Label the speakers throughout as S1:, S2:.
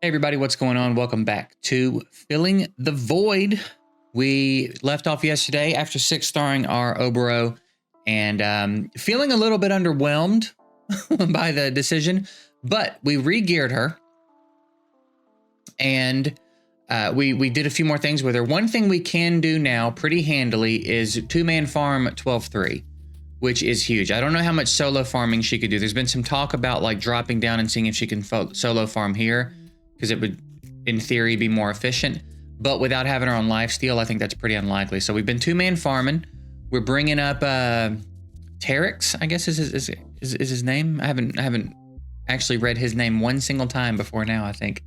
S1: Hey everybody, what's going on? Welcome back to Filling the Void. We left off yesterday after 6-starring our Obero and feeling a little bit underwhelmed by the decision, but we re-geared her and we did a few more things with her. One thing we can do now pretty handily is 2-man farm 12-3, which is huge. I don't know how much solo farming she could do. There's been some talk about like dropping down and seeing if she can solo farm here, because it would, in theory, be more efficient. But without having her on lifesteal, I think that's pretty unlikely. So we've been 2-man farming. We're bringing up Terex, I guess is his name. I haven't actually read his name one single time before now, I think.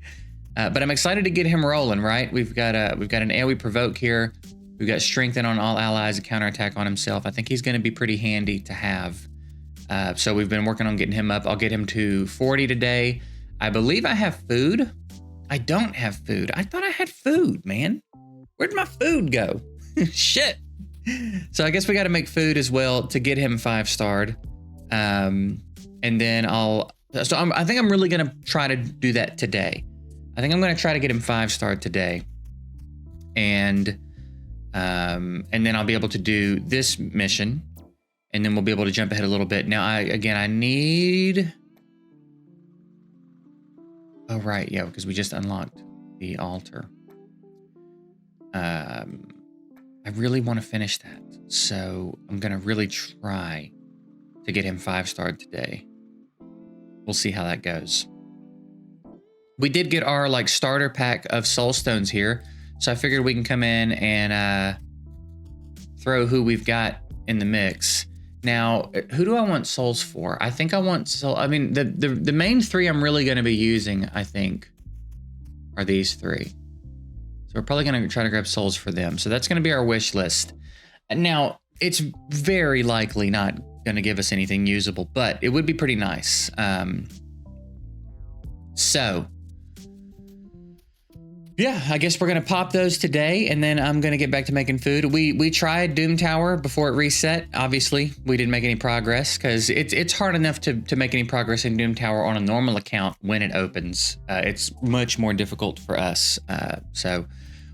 S1: But I'm excited to get him rolling. Right? We've got an AoE provoke here. We've got strengthen on all allies, a counterattack on himself. I think he's going to be pretty handy to have. So we've been working on getting him up. I'll get him to 40 today. I believe I have food. I don't have food. I thought I had food, man. Where'd my food go? Shit. So I guess we got to make food as well to get him 5-starred. And then I think I'm really going to try to do that today. I think I'm going to try to get him 5-starred today. And then I'll be able to do this mission. And then we'll be able to jump ahead a little bit. Now, I need... Oh, right. Yeah, because we just unlocked the altar. I really want to finish that. So I'm going to really try to get him 5-starred today. We'll see how that goes. We did get our like starter pack of soul stones here. So I figured we can come in and throw who we've got in the mix. Now, who do I want souls for? I think I want soul. I mean, the main 3 I'm really going to be using, I think, are these 3. So we're probably going to try to grab souls for them. So that's going to be our wish list. Now, it's very likely not going to give us anything usable, but it would be pretty nice. Yeah, I guess we're going to pop those today, and then I'm going to get back to making food. We tried Doom Tower before it reset. Obviously, we didn't make any progress, because it's hard enough to make any progress in Doom Tower on a normal account when it opens. It's much more difficult for us. So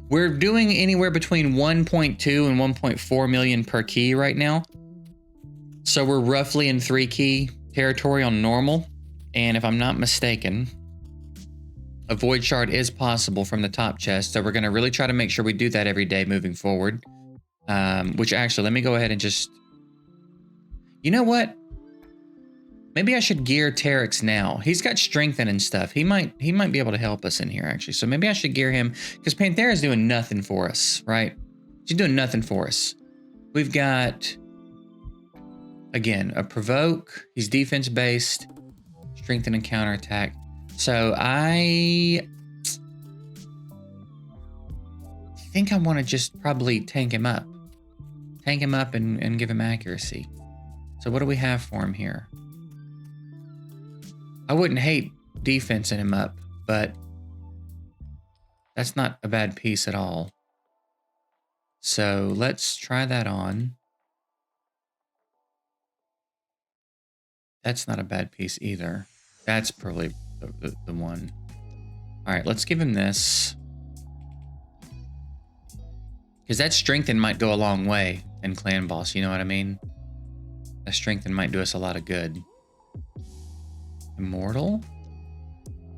S1: we're doing anywhere between 1.2 and 1.4 million per key right now. So we're roughly in 3-key territory on normal. And if I'm not mistaken, a void shard is possible from the top chest, so we're going to really try to make sure we do that every day moving forward. Which actually, let me go ahead and just... You know what? Maybe I should gear Terex now. He's got strengthen and stuff. He might be able to help us in here, actually. So maybe I should gear him, because Panthera's doing nothing for us, right? She's doing nothing for us. We've got, again, a provoke. He's defense-based. Strengthen and counterattack. So I think I want to just probably tank him up. Tank him up and give him accuracy. So what do we have for him here? I wouldn't hate defensing him up, but that's not a bad piece at all. So let's try that on. That's not a bad piece either. That's probably the one. All right, let's give him this. Because that strengthen might go a long way in Clan Boss, you know what I mean? That strengthen might do us a lot of good. Immortal?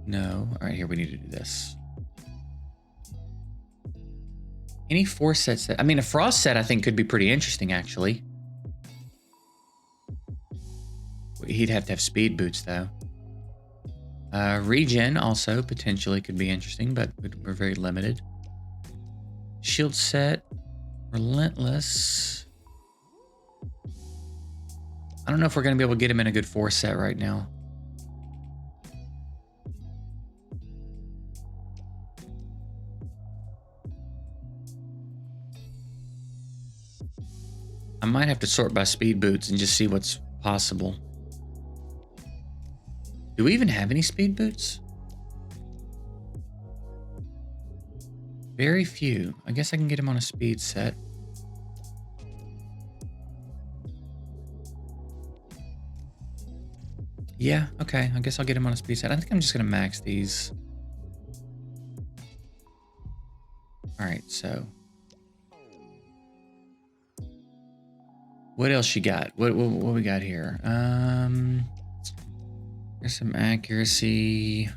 S1: No. All right, here we need to do this. Any 4 sets that... I mean, a Frost set I think could be pretty interesting, actually. He'd have to have speed boots, though. Regen also potentially could be interesting, but we're very limited. Shield set. Relentless. I don't know if we're going to be able to get him in a good 4 set right now. I might have to sort by speed boots and just see what's possible. Do we even have any speed boots? Very few. I guess I can get him on a speed set. Yeah, okay. I guess I'll get him on a speed set. I think I'm just going to max these. All right, so what else you got? What we got here? There's some accuracy.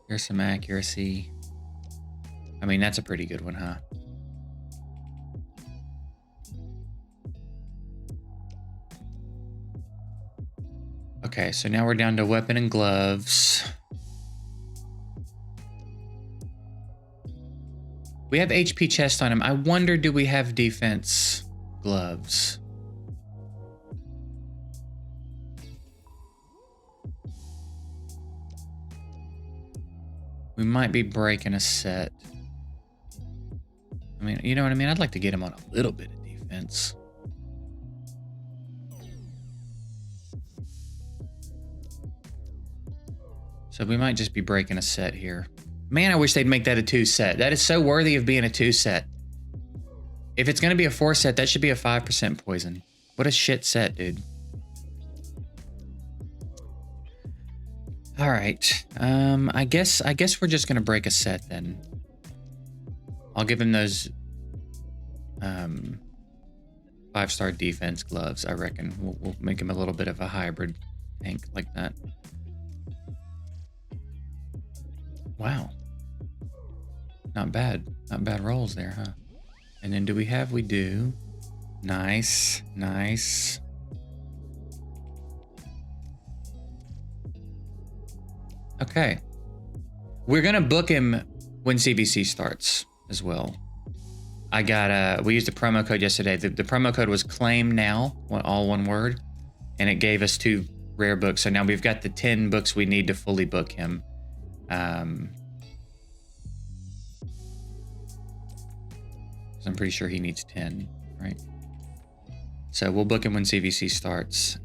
S1: Here's some accuracy. I mean, that's a pretty good one, huh? Okay, so now we're down to weapon and gloves. We have HP chest on him. I wonder, do we have defense gloves? We might be breaking a set. I mean, you know what I mean? I'd like to get him on a little bit of defense. So we might just be breaking a set here. Man, I wish they'd make that a 2 set. That is so worthy of being a 2 set. If it's going to be a 4 set, that should be a 5% poison. What a shit set, dude. All right. I guess we're just going to break a set then. I'll give him those 5-star defense gloves, I reckon. We'll make him a little bit of a hybrid tank like that. Wow. Not bad. Not bad rolls there, huh? And then do we have? We do. Nice. Nice. Okay. We're going to book him when CBC starts as well. I got we used a promo code yesterday. The promo code was claim now, all one word, and it gave us 2 rare books. So now we've got the 10 books we need to fully book him. I'm pretty sure he needs 10, right? So we'll book him when CVC starts.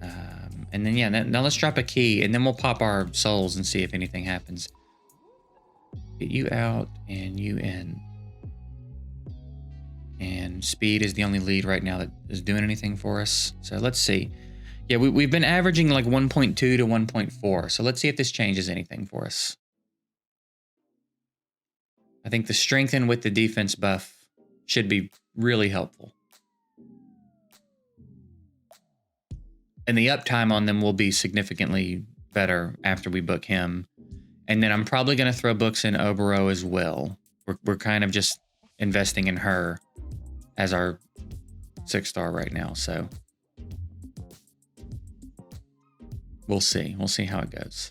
S1: And then, yeah, now let's drop a key, and then we'll pop our souls and see if anything happens. Get you out and you in. And speed is the only lead right now that is doing anything for us. So let's see. Yeah, we've been averaging like 1.2 to 1.4. So let's see if this changes anything for us. I think the strengthen with the defense buff should be really helpful. And the uptime on them will be significantly better after we book him. And then I'm probably going to throw books in Obero as well. We're kind of just investing in her as our 6-star right now. So we'll see. We'll see how it goes.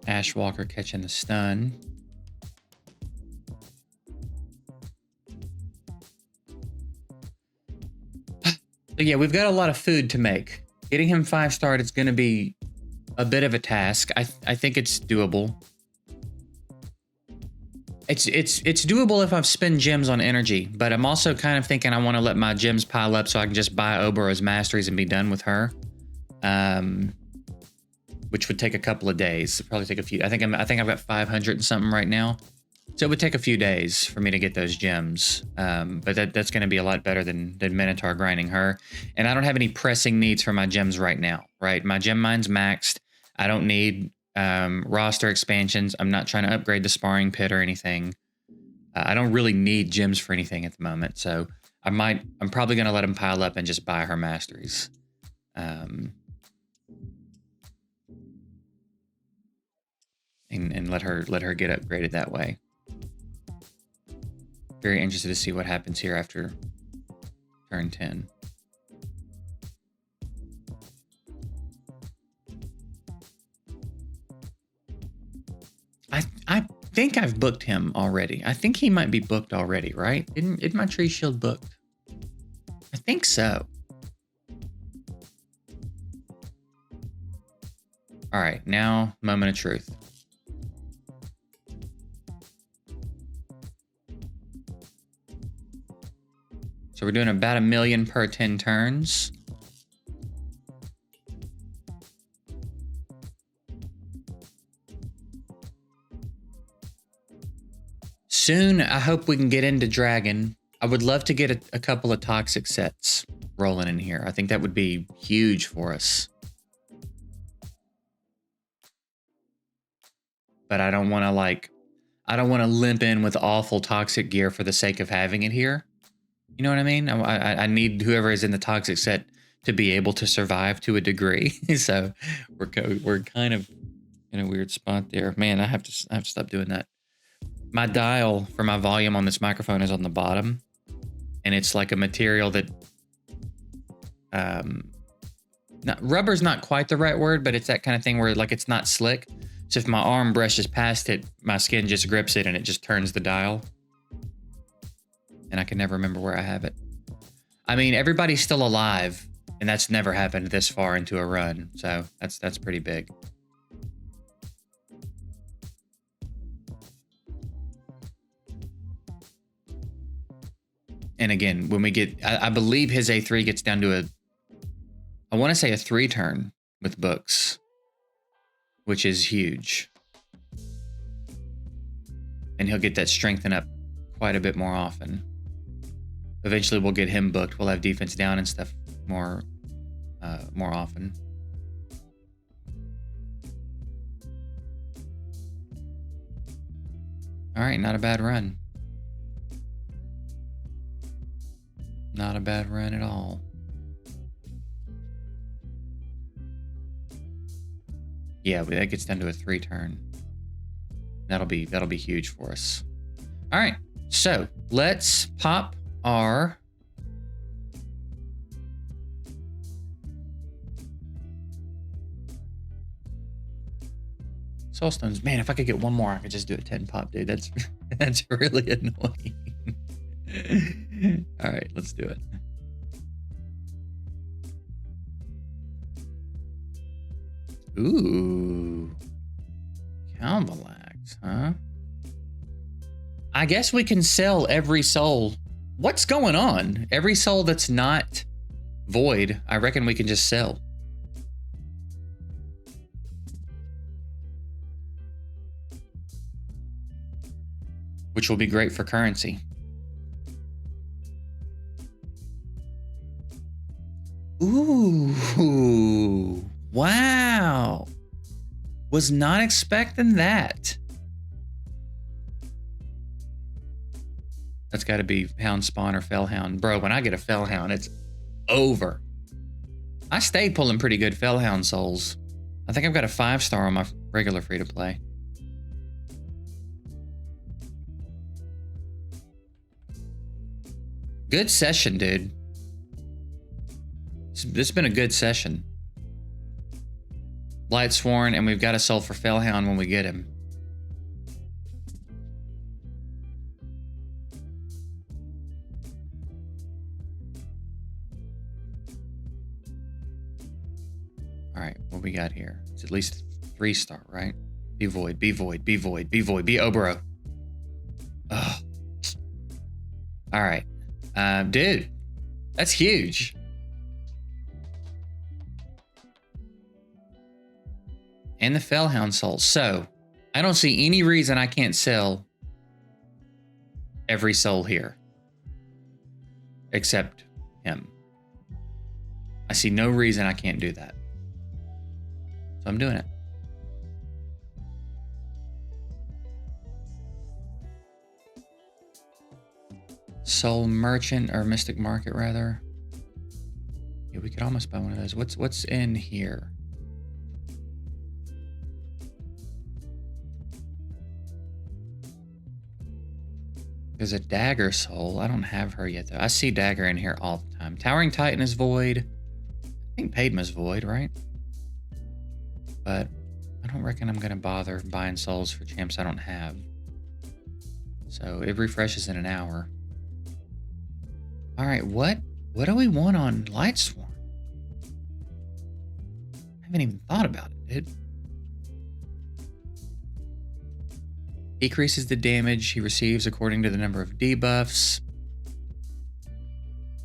S1: Ashwalker catching the stun. So yeah, we've got a lot of food to make. Getting him 5-starred, it's going to be a bit of a task. I think it's doable. It's doable if I've spent gems on energy, but I'm also kind of thinking I want to let my gems pile up so I can just buy Obero's masteries and be done with her. Which would take a couple of days. It'd probably take a few. I think I've got 500 and something right now. So it would take a few days for me to get those gems. But that's going to be a lot better than Minotaur grinding her. And I don't have any pressing needs for my gems right now, right? My gem mine's maxed. I don't need roster expansions. I'm not trying to upgrade the sparring pit or anything. I don't really need gems for anything at the moment. So I'm probably going to let them pile up and just buy her masteries. And let her get upgraded that way. Very interested to see what happens here after turn 10. I think I've booked him already. I think he might be booked already, right? Isn't my tree shield booked? I think so. All right, now moment of truth. So we're doing about 1 million per 10 turns. Soon, I hope we can get into Dragon. I would love to get a couple of toxic sets rolling in here. I think that would be huge for us. but I don't want to I don't want to limp in with awful toxic gear for the sake of having it here. You know what I mean? I need whoever is in the toxic set to be able to survive to a degree. So we're kind of in a weird spot there. Man, I have to stop doing that. My dial for my volume on this microphone is on the bottom, and it's like a material that rubber's not quite the right word, but it's that kind of thing where like it's not slick. So if my arm brushes past it, my skin just grips it and it just turns the dial. And I can never remember where I have it. I mean, everybody's still alive, and that's never happened this far into a run. So that's pretty big. And again, when we get, I believe his A3 gets down to I want to say a 3 turn with books, which is huge. And he'll get that strengthened up quite a bit more often. Eventually we'll get him booked. We'll have defense down and stuff more often. All right, not a bad run. Not a bad run at all. Yeah, that gets down to a 3 turn. That'll be huge for us. All right, so let's pop our soulstones. Man, if I could get one more, I could just do a 10 pop, dude. That's really annoying. All right, let's do it. Ooh, Calvalax, huh? I guess we can sell every soul. What's going on? Every soul that's not void, I reckon we can just sell. Which will be great for currency. Ooh, wow. Was not expecting that. That's got to be Hound Spawn or Fellhound. Bro, when I get a Fellhound, it's over. I stayed pulling pretty good Fellhound souls. I think I've got a 5-star on my regular free-to-play. Good session, dude. This has been a good session. Lightsworn, and we've got a soul for Fellhound when we get him. All right, what we got here? It's at least 3-star, right? Be void, be void, be void, be void, be Oboro. Ugh. All right. Dude, that's huge. And the Fellhound soul. So, I don't see any reason I can't sell every soul here. Except him. I see no reason I can't do that. So I'm doing it. Soul Merchant, or Mystic Market rather. Yeah, we could almost buy one of those. What's in here? There's a Dagger soul. I don't have her yet though. I see Dagger in here all the time. Towering Titan is void. I think Padma's void, right? But I don't reckon I'm gonna bother buying souls for champs I don't have. So it refreshes in an hour. All right, what do we want on Lightsworn? I haven't even thought about it, dude. Decreases the damage he receives according to the number of debuffs.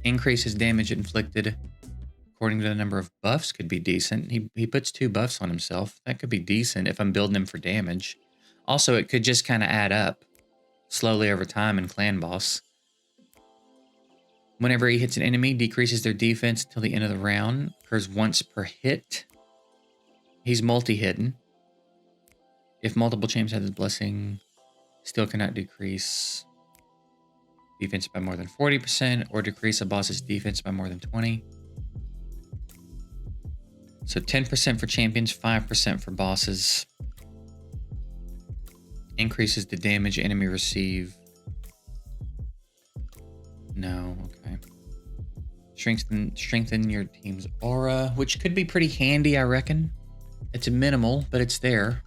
S1: Increases damage inflicted according to the number of buffs could be decent. He puts 2 buffs on himself. That could be decent if I'm building him for damage. Also, it could just kind of add up slowly over time in Clan Boss. Whenever he hits an enemy, decreases their defense until the end of the round. Occurs once per hit. He's multi-hitting. If multiple champs have this blessing, still cannot decrease defense by more than 40% or decrease a boss's defense by more than 20. So 10% for champions, 5% for bosses. Increases the damage enemy receive. No, okay. Strengthen your team's aura, which could be pretty handy, I reckon. It's minimal, but it's there.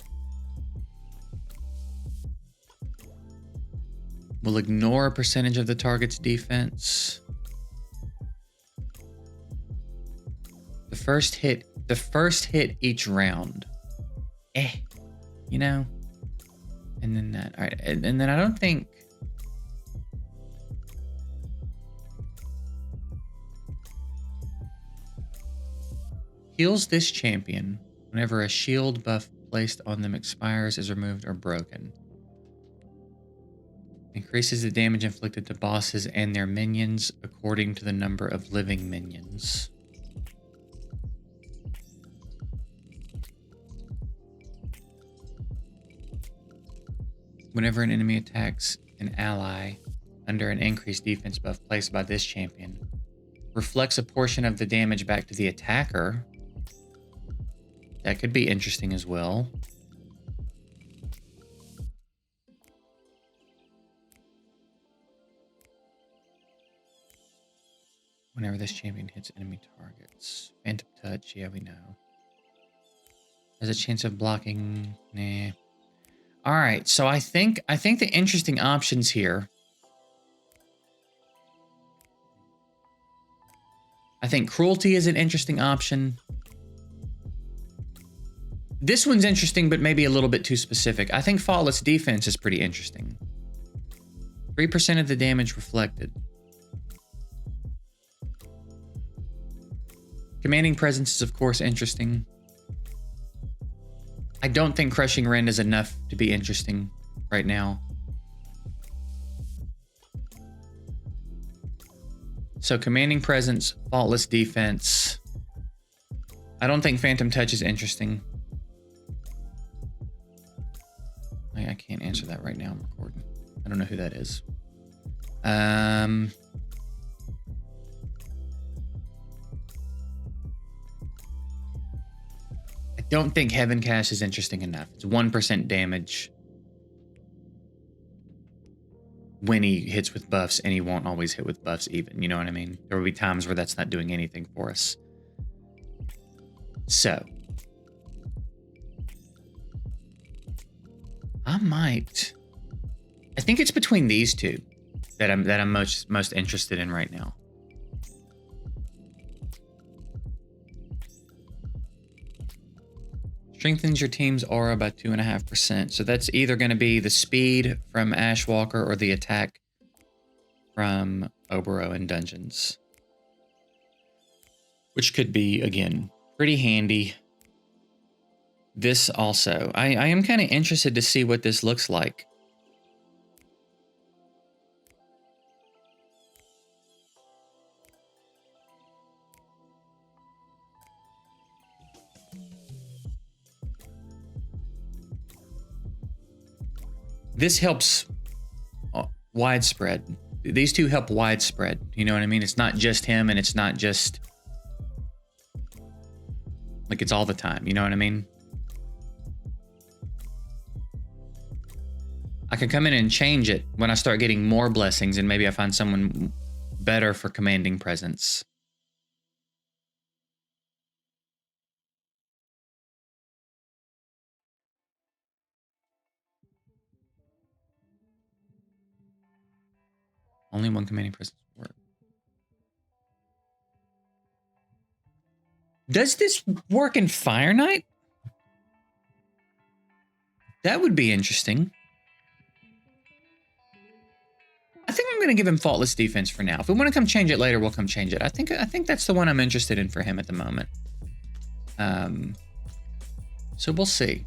S1: Will ignore a percentage of the target's defense. The first hit each round. You know? And then that. All right. And then I don't think. Heals this champion whenever a shield buff placed on them expires, is removed, or broken. Increases the damage inflicted to bosses and their minions according to the number of living minions. Whenever an enemy attacks an ally under an increased defense buff placed by this champion, reflects a portion of the damage back to the attacker. That could be interesting as well. Whenever this champion hits enemy targets. Phantom touch, yeah, we know. Has a chance of blocking, nah. All right, so I think the interesting options here. I think cruelty is an interesting option. This one's interesting, but maybe a little bit too specific. I think faultless defense is pretty interesting. 3% of the damage reflected. Commanding presence is, of course, interesting. I don't think crushing rend is enough to be interesting right now. So commanding presence, faultless defense. I don't think phantom touch is interesting. I can't answer that right now. I'm recording. I don't know who that is. I don't think Heaven Cast is interesting enough. It's 1% damage when he hits with buffs, and he won't always hit with buffs even. You know what I mean? There will be times where that's not doing anything for us. So I think it's between these two that I'm most interested in right now. Strengthens your team's aura by 2.5%. So that's either going to be the speed from Ashwalker or the attack from Obero in Dungeons. Which could be, again, pretty handy. This also. I am kind of interested to see what this looks like. This helps widespread. These two help widespread. You know what I mean? It's not just him, and it's not just like it's all the time. You know what I mean? I can come in and change it when I start getting more blessings, and maybe I find someone better for commanding presence. Only one commanding presence will work. Does this work in Fire Knight? That would be interesting. I think I'm going to give him faultless defense for now. If we want to come change it later, we'll come change it. I think that's the one I'm interested in for him at the moment. So we'll see.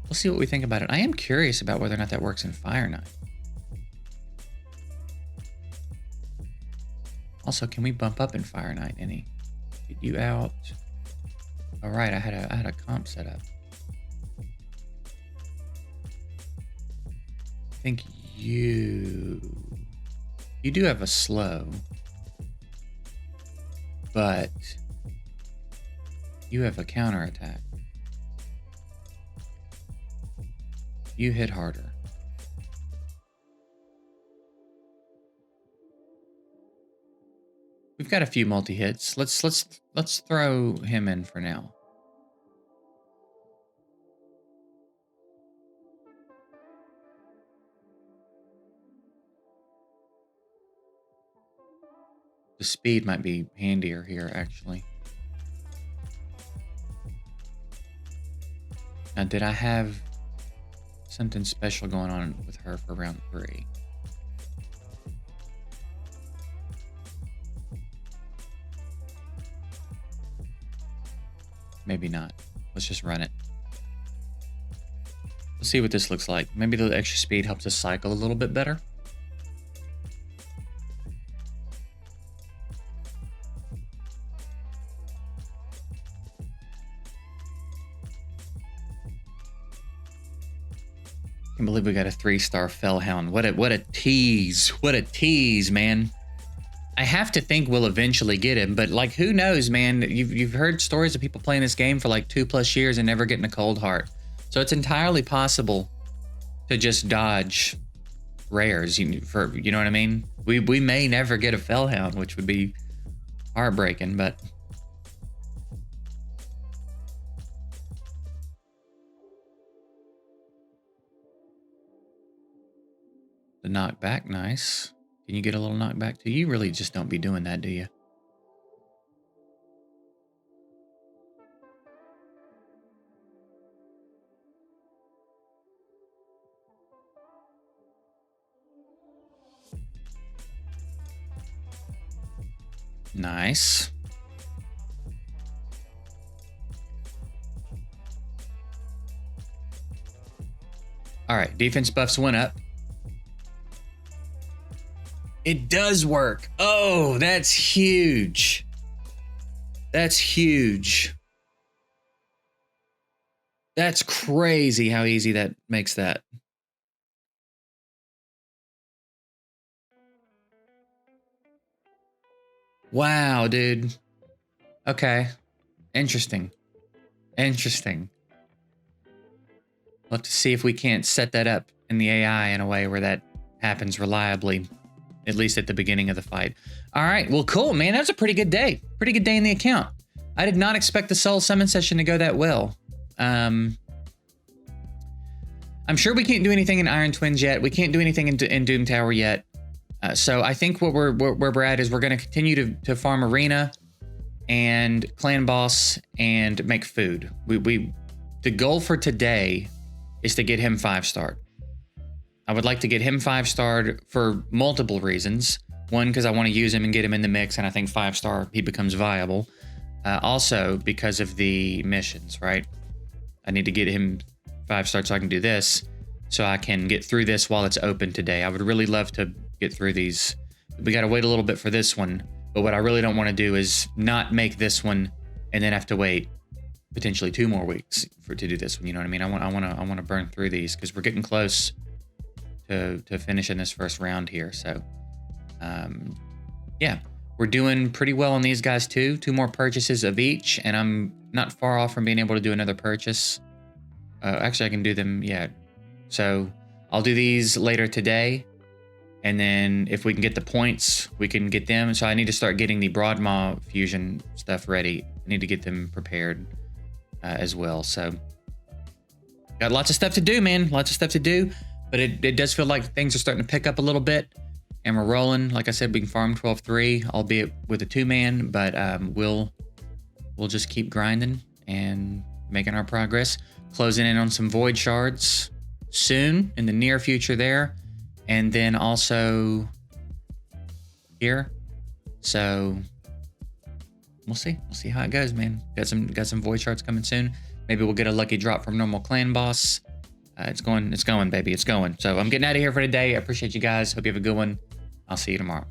S1: We'll see what we think about it. I am curious about whether or not that works in Fire Knight. Also, can we bump up in Fire Knight any? Get you out. All right, I had a comp set up. think you do have a slow, but you have a counterattack. You hit harder. We've got a few multi-hits. Let's throw him in for now. The speed might be handier here, actually. Now, did I have something special going on with her for round 3? Maybe not. Let's just run it. Let's see what this looks like. Maybe the extra speed helps us cycle a little bit better. Can't believe we got a 3-star Fellhound. What a tease. What a tease, man. I have to think we'll eventually get him, but like, who knows, man? You've heard stories of people playing this game for like 2+ years and never getting a cold heart. So it's entirely possible to just dodge rares. You know what I mean? We may never get a Fellhound, which would be heartbreaking, but the knockback, nice. Can you get a little knockback too? You really just don't be doing that, do you? Nice. All right, defense buffs went up. It does work. Oh, that's huge. That's huge. That's crazy how easy that makes that. Wow, dude. Okay. Interesting. Interesting. We'll have to see if we can't set that up in the AI in a way where that happens reliably, at least at the beginning of the fight. All right, well, cool, man. That was a pretty good day. Pretty good day in the account. I did not expect the Soul Summon session to go that well. I'm sure we can't do anything in Iron Twins yet. We can't do anything in Doom Tower yet. So I think where we're at is we're going to continue to farm Arena and Clan Boss and make food. The goal for today is to get him 5-starred. I would like to get him 5-starred for multiple reasons. One, because I want to use him and get him in the mix, and I think 5-star he becomes viable. Also, because of the missions, right? I need to get him 5-starred so I can do this, so I can get through this while it's open today. I would really love to get through these. We got to wait a little bit for this one, but what I really don't want to do is not make this one and then have to wait potentially 2 more weeks to do this one. You know what I mean? I want to burn through these because we're getting close to finishing this first round here. So, yeah, we're doing pretty well on these guys too. 2 more purchases of each, and I'm not far off from being able to do another purchase. Actually, I can do them. Yeah. So I'll do these later today. And then if we can get the points, we can get them. So I need to start getting the Broadmaw fusion stuff ready. I need to get them prepared as well. So got lots of stuff to do, man. Lots of stuff to do. But it does feel like things are starting to pick up a little bit. And we're rolling. Like I said, we can farm 12-3, albeit with a 2-man. But we'll just keep grinding and making our progress. Closing in on some Void Shards soon in the near future there. And then also here. So we'll see. We'll see how it goes, man. Got some Void Shards coming soon. Maybe we'll get a lucky drop from normal Clan Boss. It's going, baby. It's going. So I'm getting out of here for today. I appreciate you guys. Hope you have a good one. I'll see you tomorrow.